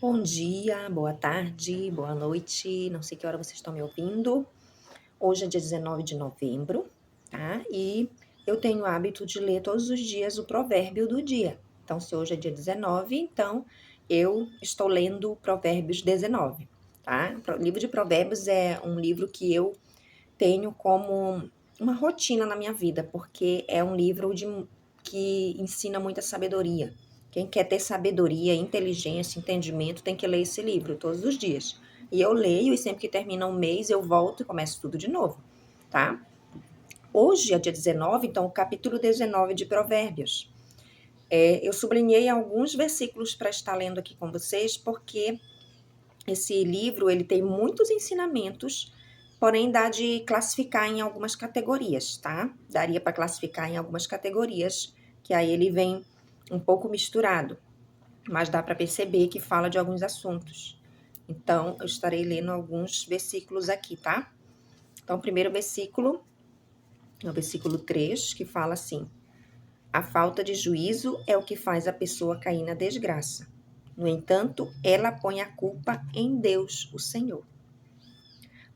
Bom dia, boa tarde, boa noite, não sei que hora vocês estão me ouvindo. Hoje é dia 19 de novembro, tá? E eu tenho o hábito de ler todos os dias o provérbio do dia. Então, se hoje é dia 19, então eu estou lendo o Provérbios 19, tá? O livro de Provérbios é um livro que eu tenho como uma rotina na minha vida, porque é um livro que ensina muita sabedoria. Quem quer ter sabedoria, inteligência, entendimento, tem que ler esse livro todos os dias. E eu leio, e sempre que termina um mês, eu volto e começo tudo de novo, tá? Hoje é dia 19, então o capítulo 19 de Provérbios. Eu sublinhei alguns versículos para estar lendo aqui com vocês, porque esse livro ele tem muitos ensinamentos, porém dá de classificar em algumas categorias, tá? Daria para classificar em algumas categorias, que aí ele vem um pouco misturado, mas dá para perceber que fala de alguns assuntos. Então, eu estarei lendo alguns versículos aqui, tá? Então, o primeiro versículo é o versículo 3, que fala assim: a falta de juízo é o que faz a pessoa cair na desgraça. No entanto, ela põe a culpa em Deus, o Senhor.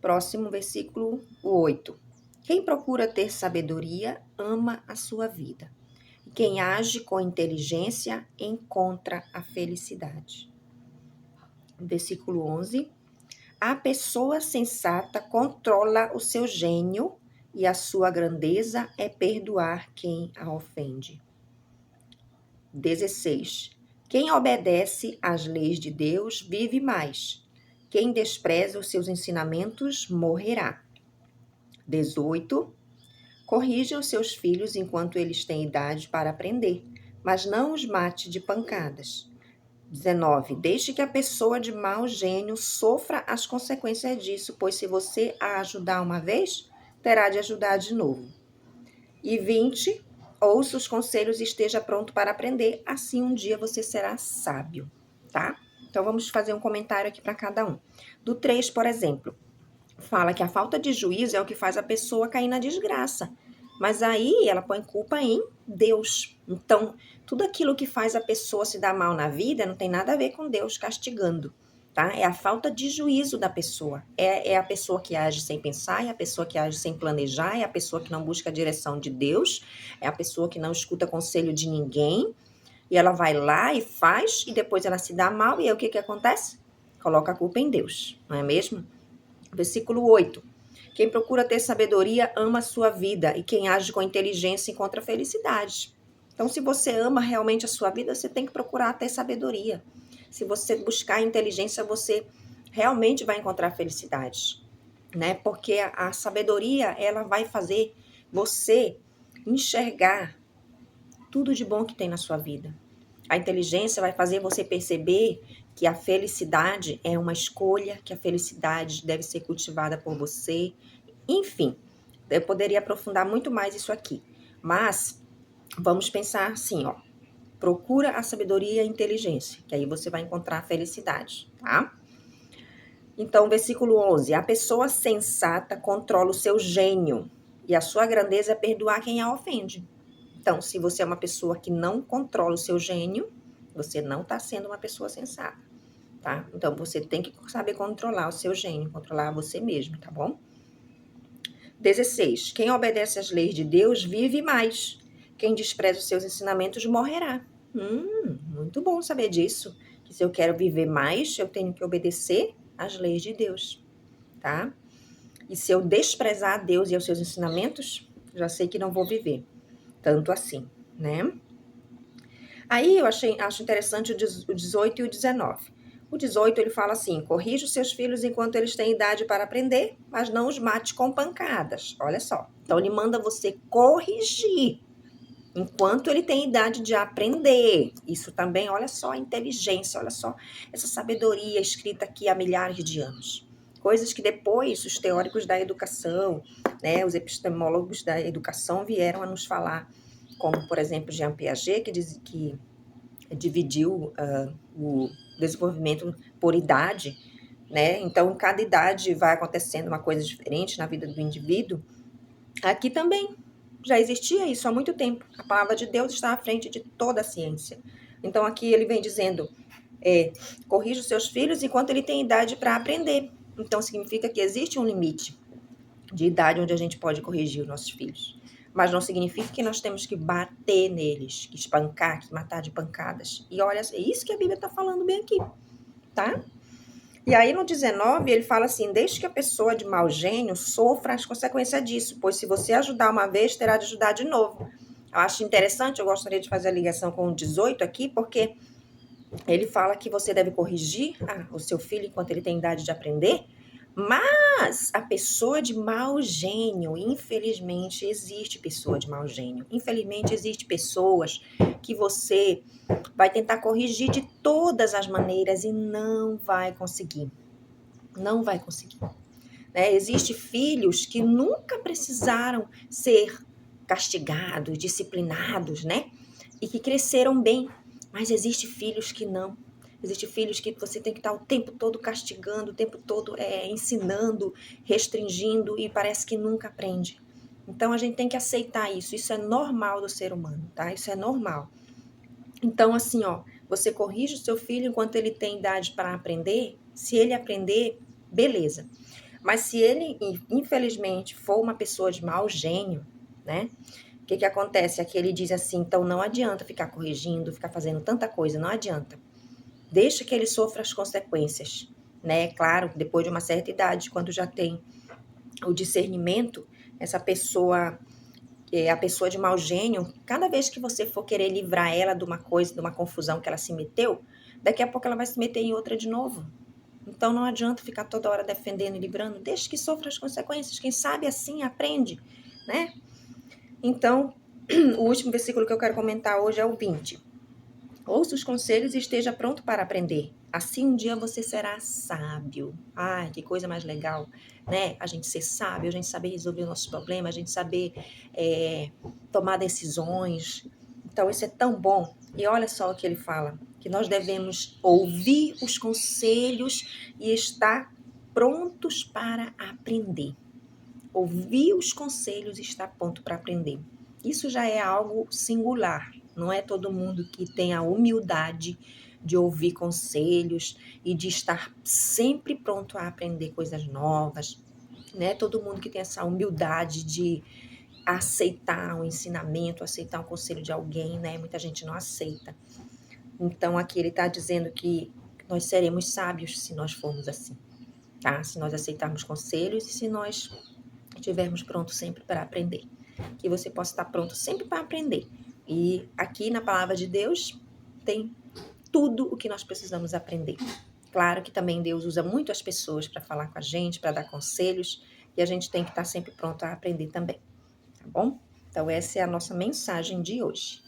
Próximo versículo, o 8. Quem procura ter sabedoria ama a sua vida. E quem age com inteligência encontra a felicidade. Versículo 11. A pessoa sensata controla o seu gênio e a sua grandeza é perdoar quem a ofende. 16. Quem obedece às leis de Deus vive mais. Quem despreza os seus ensinamentos morrerá. 18. Corrija os seus filhos enquanto eles têm idade para aprender, mas não os mate de pancadas. 19. Deixe que a pessoa de mau gênio sofra as consequências disso, pois se você a ajudar uma vez, terá de ajudar de novo. E 20. Ouça os conselhos e esteja pronto para aprender, assim um dia você será sábio, tá? Então vamos fazer um comentário aqui para cada um. Do 3, por exemplo, fala que a falta de juízo é o que faz a pessoa cair na desgraça. Mas aí ela põe culpa em Deus. Então, tudo aquilo que faz a pessoa se dar mal na vida não tem nada a ver com Deus castigando, tá? É a falta de juízo da pessoa. É a pessoa que age sem pensar, é a pessoa que age sem planejar, é a pessoa que não busca a direção de Deus, é a pessoa que não escuta conselho de ninguém, e ela vai lá e faz, e depois ela se dá mal, e aí o que acontece? Coloca a culpa em Deus, não é mesmo? Versículo 8. Quem procura ter sabedoria ama a sua vida, e quem age com inteligência encontra felicidade. Então, se você ama realmente a sua vida, você tem que procurar ter sabedoria. Se você buscar inteligência, você realmente vai encontrar felicidade, né? Porque a sabedoria, ela vai fazer você enxergar tudo de bom que tem na sua vida. A inteligência vai fazer você perceber que a felicidade é uma escolha, que a felicidade deve ser cultivada por você. Enfim, eu poderia aprofundar muito mais isso aqui. Mas vamos pensar assim, ó. Procura a sabedoria e a inteligência, que aí você vai encontrar a felicidade, tá? Então, versículo 11. A pessoa sensata controla o seu gênio e a sua grandeza é perdoar quem a ofende. Então, se você é uma pessoa que não controla o seu gênio, você não está sendo uma pessoa sensata, tá? Então, você tem que saber controlar o seu gênio, controlar você mesmo, tá bom? 16. Quem obedece às leis de Deus vive mais. Quem despreza os seus ensinamentos morrerá. Muito bom saber disso. Que se eu quero viver mais, eu tenho que obedecer às leis de Deus, tá? E se eu desprezar a Deus e aos seus ensinamentos, já sei que não vou viver tanto assim, né? Aí eu acho interessante o 18 e o 19. O 18 ele fala assim: corrija os seus filhos enquanto eles têm idade para aprender, mas não os mate com pancadas. Olha só. Então ele manda você corrigir enquanto ele tem idade de aprender. Isso também, olha só a inteligência, olha só essa sabedoria escrita aqui há milhares de anos. Coisas que depois os teóricos da educação, né, os epistemólogos da educação vieram a nos falar, como, por exemplo, Jean Piaget, que dividiu o desenvolvimento por idade, né? Então, cada idade vai acontecendo uma coisa diferente na vida do indivíduo. Aqui também já existia isso há muito tempo. A palavra de Deus está à frente de toda a ciência. Então, aqui ele vem dizendo corrija os seus filhos enquanto ele tem idade para aprender. Então, significa que existe um limite de idade onde a gente pode corrigir os nossos filhos. Mas não significa que nós temos que bater neles, que espancar, que matar de pancadas. E olha, é isso que a Bíblia está falando bem aqui, tá? E aí no 19 ele fala assim, deixe que a pessoa de mau gênio sofra as consequências disso, pois se você ajudar uma vez, terá de ajudar de novo. Eu acho interessante, eu gostaria de fazer a ligação com o 18 aqui, porque ele fala que você deve corrigir o seu filho enquanto ele tem idade de aprender, mas a pessoa de mau gênio, infelizmente existe pessoa de mau gênio. Infelizmente existe pessoas que você vai tentar corrigir de todas as maneiras e não vai conseguir. Não vai conseguir. Né? Existem filhos que nunca precisaram ser castigados, disciplinados, né? E que cresceram bem. Mas existem filhos que não. Existem filhos que você tem que estar o tempo todo castigando, o tempo todo ensinando, restringindo e parece que nunca aprende. Então a gente tem que aceitar isso. Isso é normal do ser humano, tá? Isso é normal. Então, assim, ó, você corrige o seu filho enquanto ele tem idade para aprender. Se ele aprender, beleza. Mas se ele, infelizmente, for uma pessoa de mau gênio, né? O que acontece? Aqui ele diz assim, então não adianta ficar corrigindo, ficar fazendo tanta coisa, não adianta. Deixa que ele sofra as consequências, né? Claro, depois de uma certa idade, quando já tem o discernimento, essa pessoa, a pessoa de mau gênio, cada vez que você for querer livrar ela de uma coisa, de uma confusão que ela se meteu, daqui a pouco ela vai se meter em outra de novo. Então não adianta ficar toda hora defendendo e livrando, deixa que sofra as consequências, quem sabe assim aprende, né? Então, o último versículo que eu quero comentar hoje é o 20. Ouça os conselhos e esteja pronto para aprender. Assim um dia você será sábio. Ai, que coisa mais legal, né? A gente ser sábio, a gente saber resolver os nossos problemas, a gente saber tomar decisões. Então, isso é tão bom. E olha só o que ele fala, que nós devemos ouvir os conselhos e estar prontos para aprender. Ouvir os conselhos e estar pronto para aprender. Isso já é algo singular. Não é todo mundo que tem a humildade de ouvir conselhos e de estar sempre pronto a aprender coisas novas. Não é todo mundo que tem essa humildade de aceitar um ensinamento, aceitar um conselho de alguém, né? Muita gente não aceita. Então, aqui ele está dizendo que nós seremos sábios se nós formos assim, tá? Se nós aceitarmos conselhos e se nós estivermos prontos sempre para aprender. Que você possa estar pronto sempre para aprender. E aqui na palavra de Deus tem tudo o que nós precisamos aprender. Claro que também Deus usa muito as pessoas para falar com a gente, para dar conselhos, e a gente tem que estar sempre pronto a aprender também, tá bom? Então essa é a nossa mensagem de hoje.